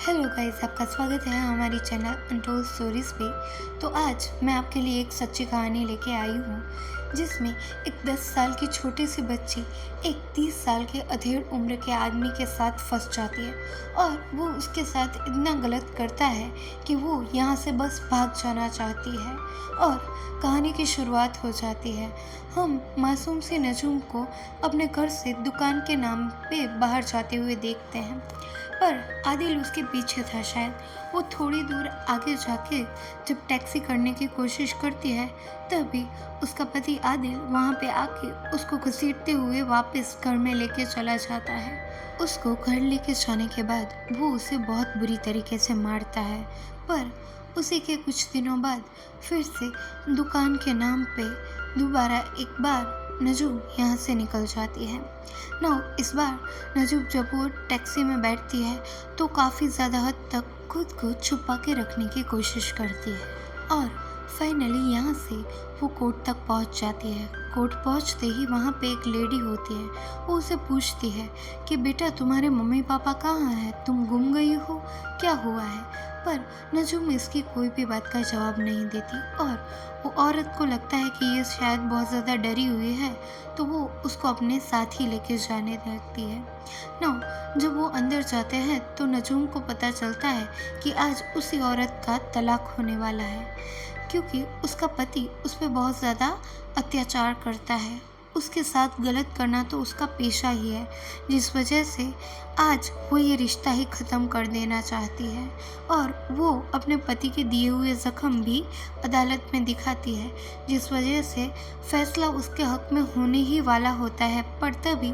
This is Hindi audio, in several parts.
हेलो गाइस, आपका स्वागत है हमारी चैनल अनटोल्ड स्टोरीज पे। तो आज मैं आपके लिए एक सच्ची कहानी लेके आई हूँ जिसमें एक 10 साल की छोटी सी बच्ची एक 30 साल के अधेड़ उम्र के आदमी के साथ फंस जाती है और वो उसके साथ इतना गलत करता है कि वो यहाँ से बस भाग जाना चाहती है और कहानी की शुरुआत हो जाती है। हम मासूम सी नजूम को अपने घर से दुकान के नाम पे बाहर जाते हुए देखते हैं, पर आदिल उसके पीछे था। शायद वो थोड़ी दूर आगे जाके जब टैक्सी करने की कोशिश करती है तभी उसका पति आदिल वहाँ पे आके उसको घसीटते हुए वापस घर में लेके चला जाता है। उसको घर लेके जाने के बाद वो उसे बहुत बुरी तरीके से मारता है, पर उसी के कुछ दिनों बाद फिर से दुकान के नाम पे दोबारा एक बार नजूम यहाँ से निकल जाती है। इस बार नजूम जब वो टैक्सी में बैठती है तो काफ़ी ज़्यादा हद तक खुद को छुपा के रखने की कोशिश करती है और फाइनली यहाँ से वो कोर्ट तक पहुँच जाती है। कोर्ट पहुँचते ही वहाँ पे एक लेडी होती है। वो उसे पूछती है कि बेटा, तुम्हारे मम्मी पापा कहाँ हैं? तुम गुम गई हो, क्या हुआ है? पर नजूम इसकी कोई भी बात का जवाब नहीं देती और वो औरत को लगता है कि ये शायद बहुत ज़्यादा डरी हुई है, तो वो उसको अपने साथ ही लेके जाने लगती है। जब वो अंदर जाते हैं तो नजूम को पता चलता है कि आज उसी औरत का तलाक होने वाला है, क्योंकि उसका पति उस पर बहुत ज़्यादा अत्याचार करता है। उसके साथ गलत करना तो उसका पेशा ही है, जिस वजह से आज वो ये रिश्ता ही ख़त्म कर देना चाहती है और वो अपने पति के दिए हुए ज़ख्म भी अदालत में दिखाती है, जिस वजह से फैसला उसके हक़ में होने ही वाला होता है। पर तभी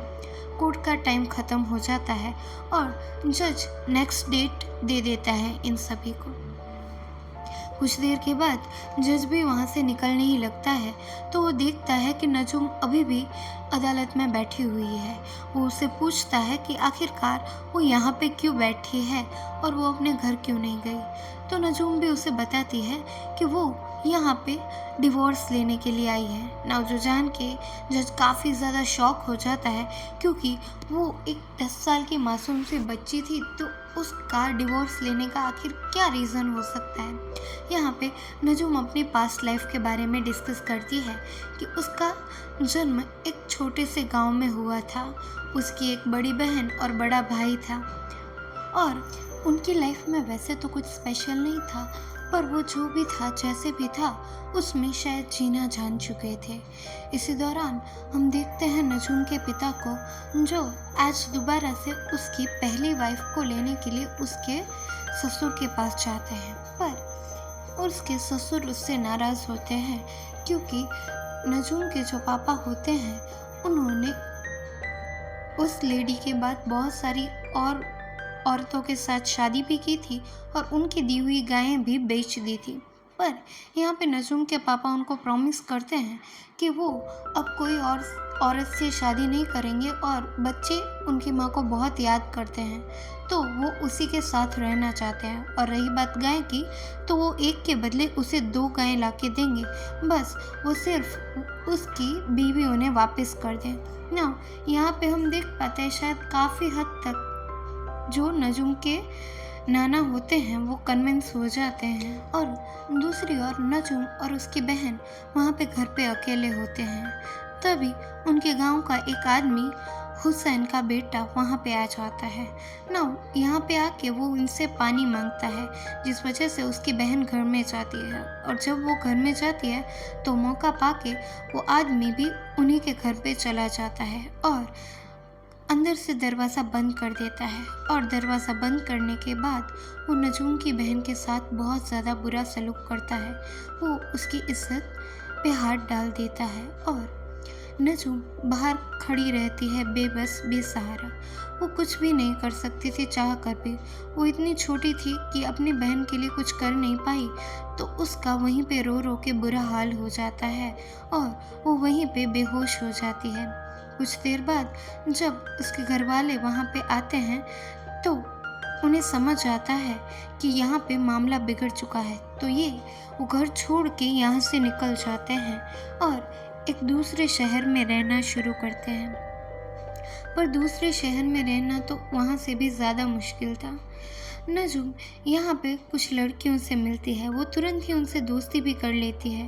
कोर्ट का टाइम ख़त्म हो जाता है और जज नेक्स्ट डेट दे देता है इन सभी को। कुछ देर के बाद जज भी वहाँ से निकलने ही लगता है तो वो देखता है कि नजूम अभी भी अदालत में बैठी हुई है। वो उससे पूछता है कि आखिरकार वो यहाँ पे क्यों बैठी है और वो अपने घर क्यों नहीं गई। तो नजूम भी उसे बताती है कि वो यहाँ पे डिवोर्स लेने के लिए आई है। जो जान के जज काफ़ी ज़्यादा शॉक हो जाता है, क्योंकि वो एक 10 साल की मासूम सी बच्ची थी, तो उसका डिवोर्स लेने का आखिर क्या रीज़न हो सकता है। यहाँ पे नजूम अपनी पास्ट लाइफ के बारे में डिस्कस करती है कि उसका जन्म एक छोटे से गांव में हुआ था। उसकी एक बड़ी बहन और बड़ा भाई था और उनकी लाइफ में वैसे तो कुछ स्पेशल नहीं था, पर वो जो भी था, जैसे भी था, उसमें शायद जीना जान चुके थे। इसी दौरान हम देखते हैं नजूम के पिता को, जो आज दोबारा से उसकी पहली वाइफ को लेने के लिए उसके ससुर के पास जाते हैं, पर उसके ससुर उससे नाराज़ होते हैं, क्योंकि नजूम के जो पापा होते हैं उन्होंने उस लेडी के बाद बहुत सारी और औरतों के साथ शादी भी की थी और उनकी दी हुई गायें भी बेच दी थी। पर यहाँ पे नजूम के पापा उनको प्रॉमिस करते हैं कि वो अब कोई और औरत से शादी नहीं करेंगे और बच्चे उनकी माँ को बहुत याद करते हैं, तो वो उसी के साथ रहना चाहते हैं। और रही बात गाय की, तो वो एक के बदले उसे 2 गायें ला के देंगे, बस वो सिर्फ उसकी बीवी उन्हें वापस कर दें। यहाँ पे हम देख पाते हैं शायद काफ़ी हद तक जो नजूम के नाना होते हैं वो कन्विंस हो जाते हैं, और दूसरी ओर नजूम और उसकी बहन वहाँ पे घर पे अकेले होते हैं। तभी उनके गांव का एक आदमी, हुसैन का बेटा, वहाँ पे आ जाता है। यहाँ पे आके वो उनसे पानी मांगता है, जिस वजह से उसकी बहन घर में जाती है। और जब वो घर में जाती है तो मौका पाके वो आदमी भी उन्हीं के घर पे चला जाता है और अंदर से दरवाज़ा बंद कर देता है। और दरवाज़ा बंद करने के बाद वो नजूम की बहन के साथ बहुत ज़्यादा बुरा सलूक करता है। वो उसकी इज्जत पे हाथ डाल देता है और नजूम बाहर खड़ी रहती है बेबस, बेसहारा। वो कुछ भी नहीं कर सकती थी चाह कर भी। वो इतनी छोटी थी कि अपनी बहन के लिए कुछ कर नहीं पाई, तो उसका वहीं पे रो रो के बुरा हाल हो जाता है और वो वहीं पे बेहोश हो जाती है। कुछ देर बाद जब उसके घर वाले वहाँ पे आते हैं तो उन्हें समझ आता है कि यहाँ पे मामला बिगड़ चुका है, तो वो घर छोड़ के यहाँ से निकल जाते हैं और एक दूसरे शहर में रहना शुरू करते हैं। पर दूसरे शहर में रहना तो वहाँ से भी ज़्यादा मुश्किल था। नजूम यहाँ पे कुछ लड़कियों से मिलती है, वो तुरंत ही उनसे दोस्ती भी कर लेती है,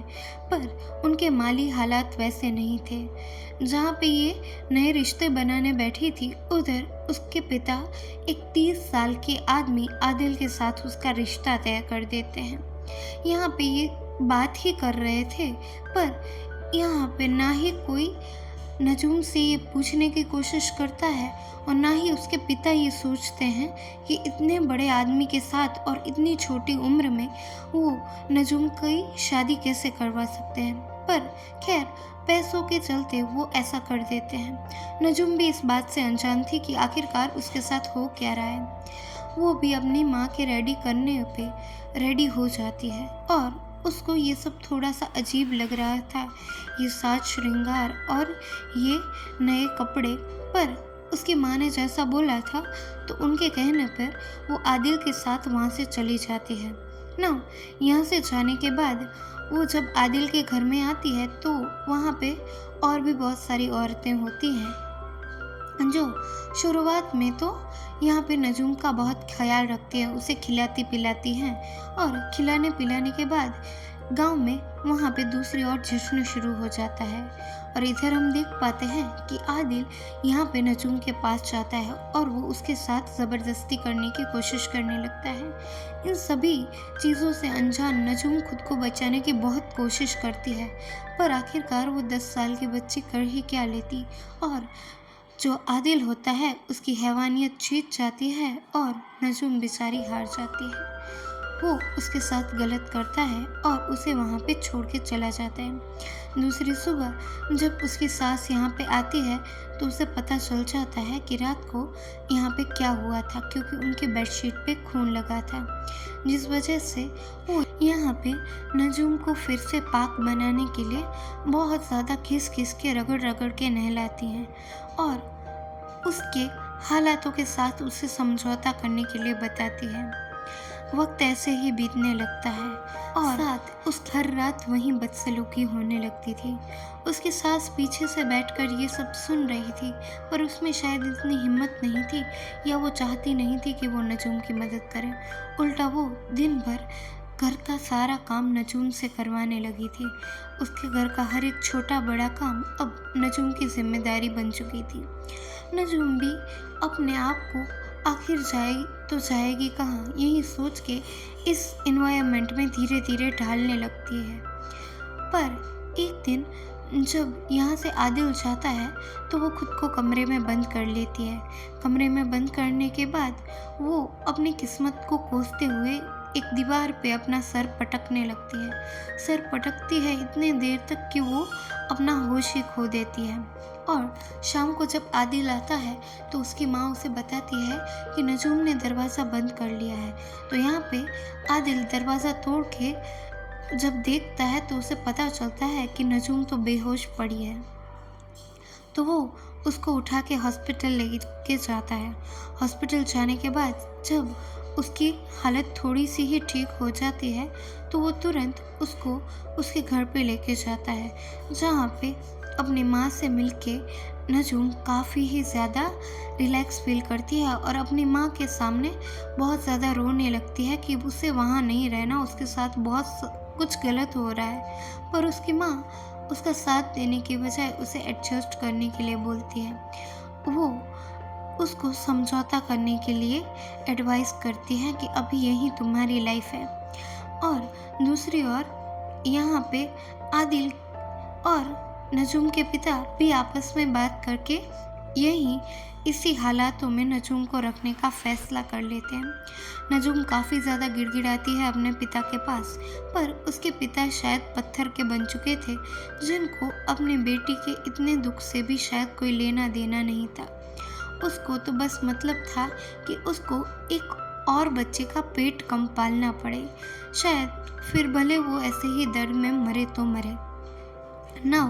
पर उनके माली हालात वैसे नहीं थे। जहाँ पे ये नए रिश्ते बनाने बैठी थी, उधर उसके पिता एक 30 साल के आदमी आदिल के साथ उसका रिश्ता तय कर देते हैं। यहाँ पे ये बात ही कर रहे थे, पर यहाँ पे ना ही कोई नजूम से ये पूछने की कोशिश करता है और ना ही उसके पिता ये सोचते हैं कि इतने बड़े आदमी के साथ और इतनी छोटी उम्र में वो नजूम की शादी कैसे करवा सकते हैं। पर खैर, पैसों के चलते वो ऐसा कर देते हैं। नजूम भी इस बात से अनजान थी कि आखिरकार उसके साथ हो क्या रहा है। वो भी अपनी माँ के रेडी करने पे रेडी हो जाती है और उसको ये सब थोड़ा सा अजीब लग रहा था, ये साज श्रृंगार और ये नए कपड़े। पर उसकी माँ ने जैसा बोला था तो उनके कहने पर वो आदिल के साथ वहाँ से चली जाती है ना। यहाँ से जाने के बाद वो जब आदिल के घर में आती है तो वहाँ पे और भी बहुत सारी औरतें होती हैं जो शुरुआत में तो यहाँ पे नजूम का बहुत ख्याल रखती है, उसे खिलाती पिलाती हैं और खिलाने पिलाने के बाद गांव में वहाँ पे दूसरी ओर जश्न शुरू हो जाता है। और इधर हम देख पाते हैं कि आदिल यहाँ पे नजूम के पास जाता है और वो उसके साथ ज़बरदस्ती करने की कोशिश करने लगता है। इन सभी चीज़ों से अनजान नजूम खुद को बचाने की बहुत कोशिश करती है, पर आखिरकार वो 10 साल की बच्ची कर ही क्या लेती और जो आदिल होता है उसकी हैवानियत जीत जाती है और नजूम बेचारी हार जाती है। वो उसके साथ गलत करता है और उसे वहाँ पे छोड़ के चला जाता है। दूसरी सुबह जब उसकी सास यहाँ पे आती है तो उसे पता चल जाता है कि रात को यहाँ पे क्या हुआ था, क्योंकि उनके बेडशीट पे खून लगा था, जिस वजह से वो यहाँ पे नजूम को फिर से पाक बनाने के लिए बहुत ज़्यादा घिस घिस के रगड़ रगड़ के नहलाती हैं और उसके हालातों के साथ उसे समझौता करने के लिए बताती है। वक्त ऐसे ही बीतने लगता है और साथ उस हर रात वहीं बदसलूकी होने लगती थी। उसकी सास पीछे से बैठकर ये सब सुन रही थी, पर उसमें शायद इतनी हिम्मत नहीं थी या वो चाहती नहीं थी कि वो नजूम की मदद करे। उल्टा वो दिन भर घर का सारा काम नजूम से करवाने लगी थी। उसके घर का हर एक छोटा बड़ा काम अब नजूम की जिम्मेदारी बन चुकी थी। नजूम भी अपने आप को आखिर जाएगी कहाँ, यही सोच के इस एनवायरनमेंट में धीरे धीरे ढालने लगती है। पर एक दिन जब यहाँ से आदिल जाता है तो वो खुद को कमरे में बंद कर लेती है। कमरे में बंद करने के बाद वो अपनी किस्मत को कोसते हुए एक दीवार पे अपना सर पटकने लगती है। सर पटकती है इतने देर तक कि वो अपना होश ही खो देती है। और शाम को जब आदिल आता है तो उसकी माँ उसे बताती है कि नजूम ने दरवाज़ा बंद कर लिया है। तो यहाँ पे आदिल दरवाज़ा तोड़ के जब देखता है तो उसे पता चलता है कि नजूम तो बेहोश पड़ी है। तो वो उसको उठा के हॉस्पिटल लेके जाता है। हॉस्पिटल जाने के बाद जब उसकी हालत थोड़ी सी ही ठीक हो जाती है तो वो तुरंत उसको उसके घर पे लेके जाता है, जहाँ पे अपनी माँ से मिलके नजूम काफ़ी ही ज़्यादा रिलैक्स फील करती है और अपनी माँ के सामने बहुत ज़्यादा रोने लगती है कि उसे वहाँ नहीं रहना, उसके साथ बहुत कुछ गलत हो रहा है। पर उसकी माँ उसका साथ देने की बजाय उसे एडजस्ट करने के लिए बोलती है। वो उसको समझौता करने के लिए एडवाइस करती है कि अभी यही तुम्हारी लाइफ है। और दूसरी ओर यहाँ पे आदिल और नजूम के पिता भी आपस में बात करके यही इसी हालातों में नजूम को रखने का फैसला कर लेते हैं। नजूम काफ़ी ज़्यादा गिड़गिड़ाती है अपने पिता के पास, पर उसके पिता शायद पत्थर के बन चुके थे, जिनको अपनी बेटी के इतने दुख से भी शायद कोई लेना देना नहीं था। उसको तो बस मतलब था कि उसको एक और बच्चे का पेट कम पालना पड़े, शायद फिर भले वो ऐसे ही दर्द में मरे तो मरे ना।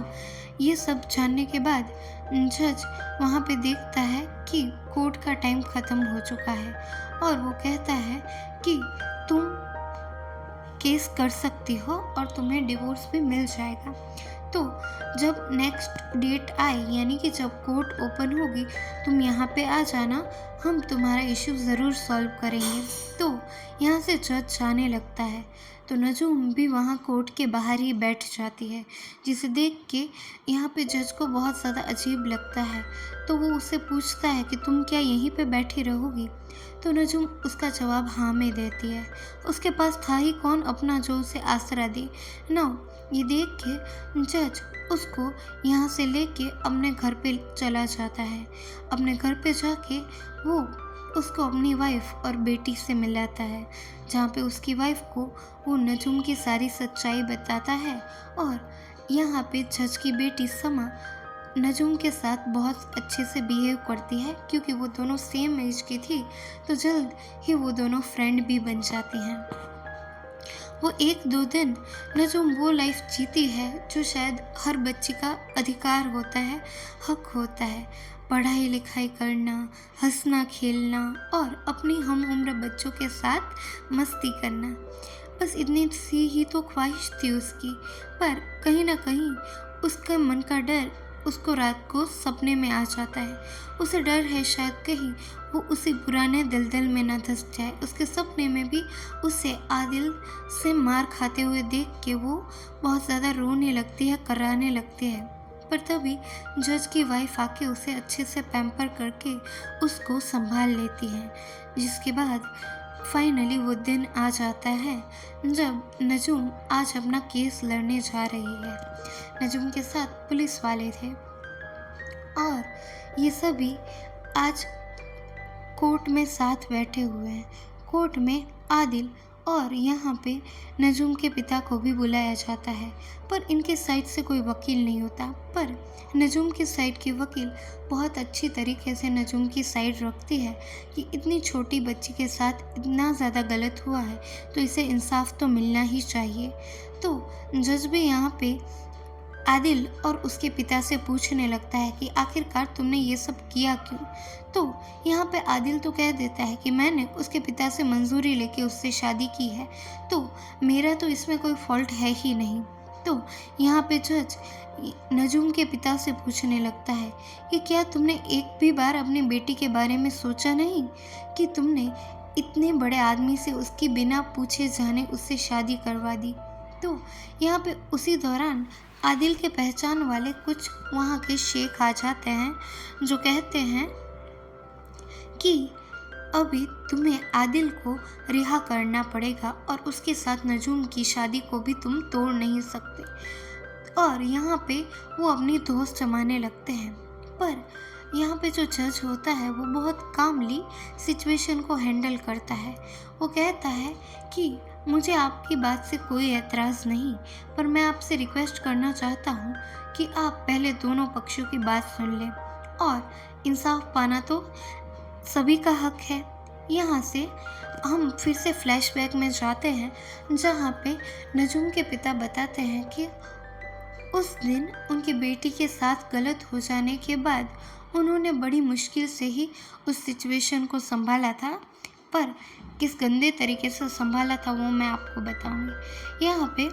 ये सब जानने के बाद जज वहाँ पे देखता है कि कोर्ट का टाइम ख़त्म हो चुका है और वो कहता है कि तुम केस कर सकती हो और तुम्हें डिवोर्स भी मिल जाएगा। तो जब नेक्स्ट डेट आए यानी कि जब कोर्ट ओपन होगी तुम यहाँ पे आ जाना, हम तुम्हारा इशू ज़रूर सॉल्व करेंगे। तो यहाँ से जज जाने लगता है तो नजूम भी वहाँ कोर्ट के बाहर ही बैठ जाती है, जिसे देख के यहाँ पे जज को बहुत ज़्यादा अजीब लगता है। तो वो उससे पूछता है कि तुम क्या यहीं पे बैठी रहोगी? तो नजूम उसका जवाब हाँ में देती है। उसके पास था ही कौन अपना जो उसे आसरा दे ना। ये देख के जज उसको यहाँ से लेके अपने घर पे चला जाता है। अपने घर पे जाके वो उसको अपनी वाइफ और बेटी से मिलाता है, जहाँ पे उसकी वाइफ को वो नजूम की सारी सच्चाई बताता है। और यहाँ पे जज की बेटी समा नजूम के साथ बहुत अच्छे से बिहेव करती है, क्योंकि वो दोनों सेम एज की थी तो जल्द ही वो दोनों फ्रेंड भी बन जाती हैं। वो एक दो दिन नजूम वो लाइफ जीती है जो शायद हर बच्ची का अधिकार होता है, हक होता है। पढ़ाई लिखाई करना, हंसना खेलना और अपनी हम उम्र बच्चों के साथ मस्ती करना, बस इतनी सी ही तो ख्वाहिश थी उसकी। पर कहीं ना कहीं उसका मन का डर उसको रात को सपने में आ जाता है। उसे डर है शायद कहीं वो उसी पुराने दलदल में न धंस जाए। उसके सपने में भी उसे आदिल से मार खाते हुए देख के वो बहुत ज़्यादा रोने लगती है, कराने लगती है। पर तभी जज की वाइफ आके उसे अच्छे से पैम्पर करके उसको संभाल लेती है, जिसके बाद फाइनली वो दिन आ जाता है जब नजूम आज अपना केस लड़ने जा रही है। नजूम के साथ पुलिस वाले थे और ये सभी आज कोर्ट में साथ बैठे हुए हैं। कोर्ट में आदिल और यहाँ पे नजूम के पिता को भी बुलाया जाता है, पर इनके साइड से कोई वकील नहीं होता। पर नजूम की साइड की वकील बहुत अच्छी तरीके से नजूम की साइड रखती है कि इतनी छोटी बच्ची के साथ इतना ज़्यादा गलत हुआ है तो इसे इंसाफ तो मिलना ही चाहिए। तो जज भी यहाँ पे आदिल और उसके पिता से पूछने लगता है कि आखिरकार तुमने ये सब किया क्यों। तो यहाँ पे आदिल तो कह देता है कि मैंने उसके पिता से मंजूरी लेके उससे शादी की है, तो मेरा तो इसमें कोई फॉल्ट है ही नहीं। तो यहाँ पे जज नजूम के पिता से पूछने लगता है कि क्या तुमने एक भी बार अपनी बेटी के बारे में सोचा नहीं कि तुमने इतने बड़े आदमी से उसकी बिना पूछे जाने उससे शादी करवा दी। तो यहाँ पे उसी दौरान आदिल के पहचान वाले कुछ वहाँ के शेख आ जाते हैं जो कहते हैं कि अभी तुम्हें आदिल को रिहा करना पड़ेगा और उसके साथ नजूम की शादी को भी तुम तोड़ नहीं सकते। और यहाँ पे वो अपनी दोस्त जमाने लगते हैं। पर यहाँ पे जो जज होता है वो बहुत कामली सिचुएशन को हैंडल करता है। वो कहता है कि मुझे आपकी बात से कोई एतराज़ नहीं, पर मैं आपसे रिक्वेस्ट करना चाहता हूँ कि आप पहले दोनों पक्षों की बात सुन लें और इंसाफ पाना तो सभी का हक है। यहाँ से हम फिर से फ्लैशबैक में जाते हैं, जहाँ पे नजूम के पिता बताते हैं कि उस दिन उनकी बेटी के साथ गलत हो जाने के बाद उन्होंने बड़ी मुश्किल से ही उस सिचुएशन को संभाला था, पर किस गंदे तरीके से संभाला था वो मैं आपको बताऊंगी। यहाँ पे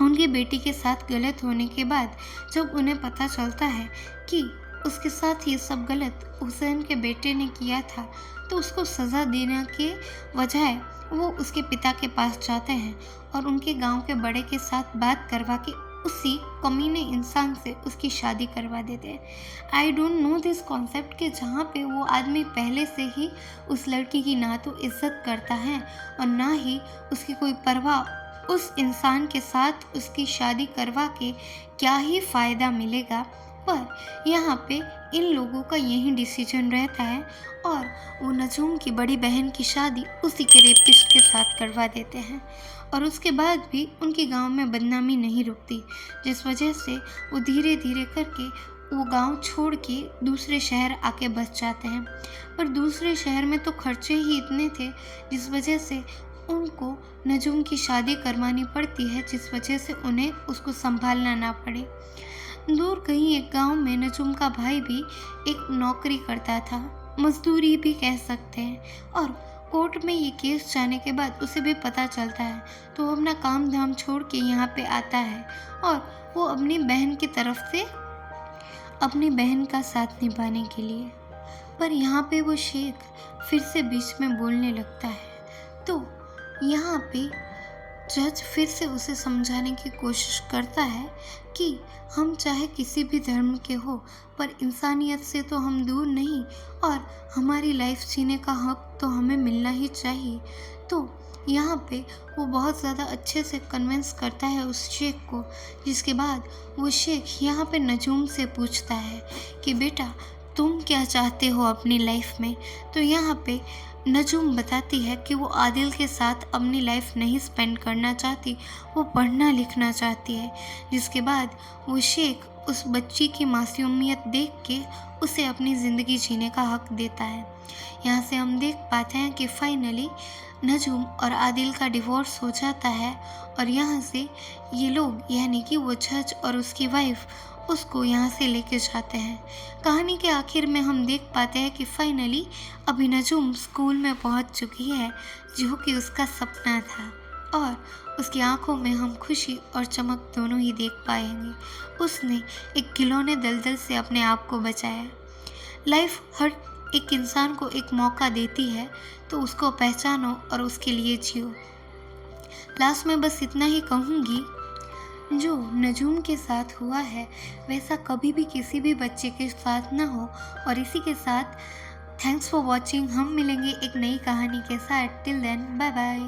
उनकी बेटी के साथ गलत होने के बाद जब उन्हें पता चलता है कि उसके साथ ये सब गलत हुसैन के बेटे ने किया था, तो उसको सज़ा देने के बजाय वो उसके पिता के पास जाते हैं और उनके गांव के बड़े के साथ बात करवा के उसी कमीने इंसान से उसकी शादी करवा देते हैं। I don't know this concept कि जहाँ पे वो आदमी पहले से ही उस लड़की की ना तो इज्जत करता है और ना ही उसकी कोई परवाह, उस इंसान के साथ उसकी शादी करवा के क्या ही फ़ायदा मिलेगा। पर यहाँ पे इन लोगों का यही डिसीजन रहता है और वो नजूम की बड़ी बहन की शादी उसी के रेपिस्ट के साथ करवा देते हैं। और उसके बाद भी उनके गांव में बदनामी नहीं रुकती, जिस वजह से वो धीरे धीरे करके वो गांव छोड़ के दूसरे शहर आके बस जाते हैं। पर दूसरे शहर में तो खर्चे ही इतने थे जिस वजह से उनको नजूम की शादी करवानी पड़ती है, जिस वजह से उन्हें उसको संभालना ना पड़े। दूर कहीं एक गांव में नजूम का भाई भी एक नौकरी करता था, मजदूरी भी कह सकते हैं, और कोर्ट में ये केस जाने के बाद उसे भी पता चलता है, तो वो अपना काम धाम छोड़ के यहाँ पे आता है और वो अपनी बहन की तरफ से अपनी बहन का साथ निभाने के लिए। पर यहाँ पे वो शेख फिर से बीच में बोलने लगता है। तो यहाँ पे जज फिर से उसे समझाने की कोशिश करता है कि हम चाहे किसी भी धर्म के हो, पर इंसानियत से तो हम दूर नहीं और हमारी लाइफ जीने का हक तो हमें मिलना ही चाहिए। तो यहाँ पे वो बहुत ज़्यादा अच्छे से कन्विंस करता है उस शेख को, जिसके बाद वो शेख यहाँ पे नजूम से पूछता है कि बेटा तुम क्या चाहते हो अपनी लाइफ में। तो यहाँ पे नजूम बताती है कि वो आदिल के साथ अपनी लाइफ नहीं स्पेंड करना चाहती, वो पढ़ना लिखना चाहती है। जिसके बाद वो शेख उस बच्ची की मासूमियत देख के उसे अपनी ज़िंदगी जीने का हक देता है। यहाँ से हम देख पाते हैं कि फाइनली नजूम और आदिल का डिवोर्स हो जाता है और यहाँ से ये लोग यानी कि वो जज और उसकी वाइफ उसको यहाँ से लेके जाते हैं। कहानी के आखिर में हम देख पाते हैं कि फाइनली अभी नजूम स्कूल में पहुँच चुकी है, जो कि उसका सपना था, और उसकी आंखों में हम खुशी और चमक दोनों ही देख पाएंगे। उसने एक खिलौने दलदल से अपने आप को बचाया। लाइफ हर एक इंसान को एक मौका देती है, तो उसको पहचानो और उसके लिए जियो। लास्ट में बस इतना ही कहूँगी, जो नजूम के साथ हुआ है वैसा कभी भी किसी भी बच्चे के साथ ना हो। और इसी के साथ थैंक्स फॉर वॉचिंग। हम मिलेंगे एक नई कहानी के साथ। Till then bye bye.